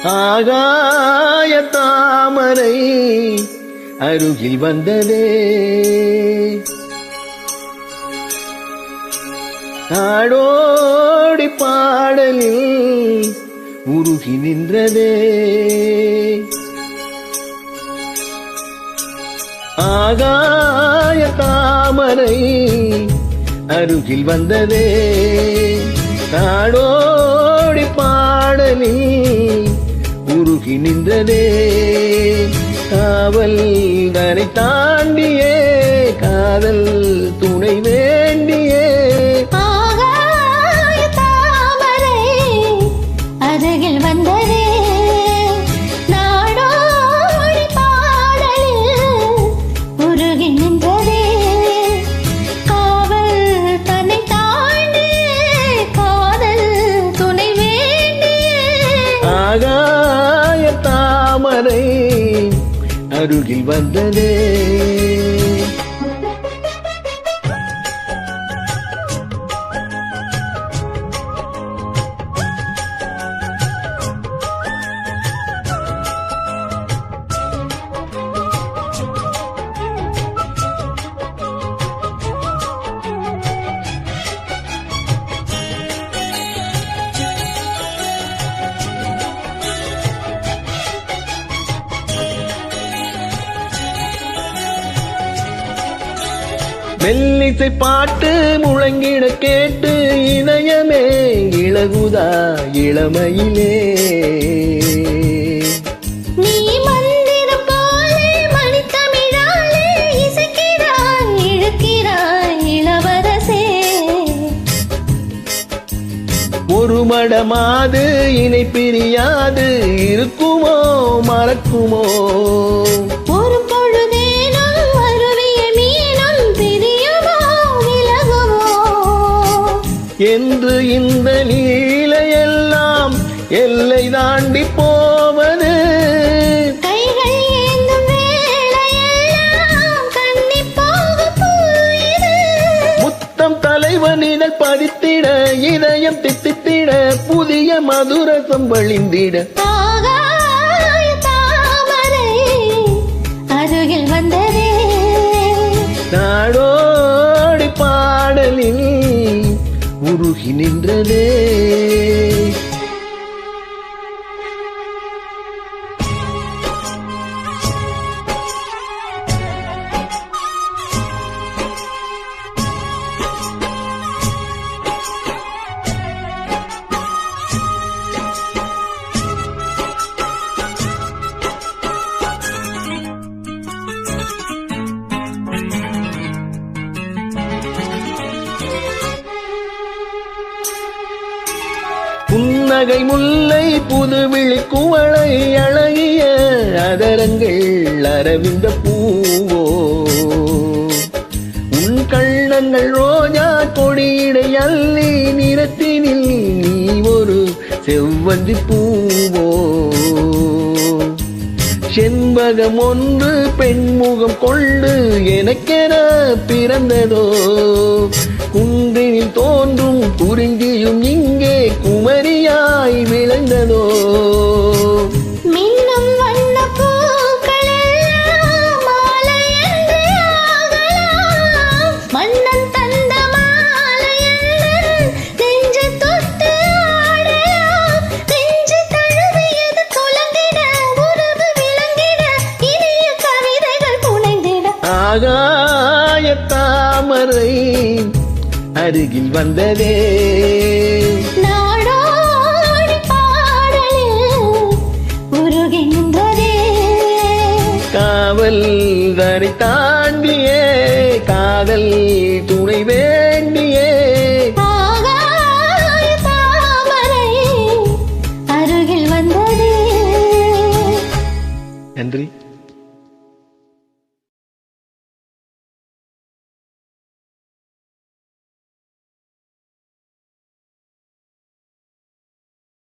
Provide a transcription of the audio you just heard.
ஆகாய தாமரை அருகில் வந்ததே, நாடோடி பாடலில் உருகி நின்றதே. ஆகாய தாமரை அருகில் வந்ததே, நாடோடி பாடலில் உருகி நின்றதே. காவல் தனை தாண்டியே காதல் துணை வேண்டியே. ஆகாய தாமரை அருகில் வந்ததே, நாடோடி பாடலில் உருகி நின்றதே. காவல் தன்னை தாண்டியே காதல் துணை வேண்டியே. ஆகாய தாமரை அருகில் வந்ததே. மெல்லிசை பாட்டு முழங்கிட கேட்டு இதயமே இளகுதா இளமையிலே. நீ மந்திரம் போலே மணித்தமிழாலே இசைக்கிறாய் இழுக்கிறாய் இளவரசே. ஒரு மடமாது இணை பிரியாது இருக்குமோ மறக்குமோ. ஒரு பொழுதேனும் அருவிய மீனும் பிரியுமோ விலகுமோ என்று இந்த லீலையெல்லாம் எல்லை தாண்டி போவது. கைகள் ஏந்தும் வேளையெல்லாம் கண்ணிப் போகும் பூவிது. முத்தம் தலைவனிடல் பதித்திட இதயம் தித்தித்திட புதிய மதுரசம் வழிந்திட. ஆகாய தாமரை அருகில் வந்ததே, நாடோடி பாடலில் உருகி நின்றதே. புன்னகை முல்லை புதுவிழி குவளை அழகிய அதரங்கள் அரவிந்த பூவோ. உன் கண்ணங்கள் ரோஜா கொடியிடை அள்ளி நிறத்தினில் நீ ஒரு செவ்வந்தி பூவோ. செண்பகம் ஒன்று பெண்முகம் கொண்டு எனக்கென பிறந்ததோ. குன்றினில் தோன்றும் குறிஞ்சியும் இங்கே குமரியாய் விளைந்ததோ. மின்னும் வண்ணப் பூக்களெல்லாம் மாலையென்று ஆகலாம். மன்னன் தந்த மாலையென்று நெஞ்சு தொட்டு ஆடலாம். நெஞ்சு தழுவியது துலங்கிட உறவு விளங்கிட இனிய கவிதைகள் புனைந்திட. ஆகாய தாமரை அருகில் வந்ததே, நாடோடி பாடலில் உருகி நின்றதே. காவல் தனை தாண்டியே காதல்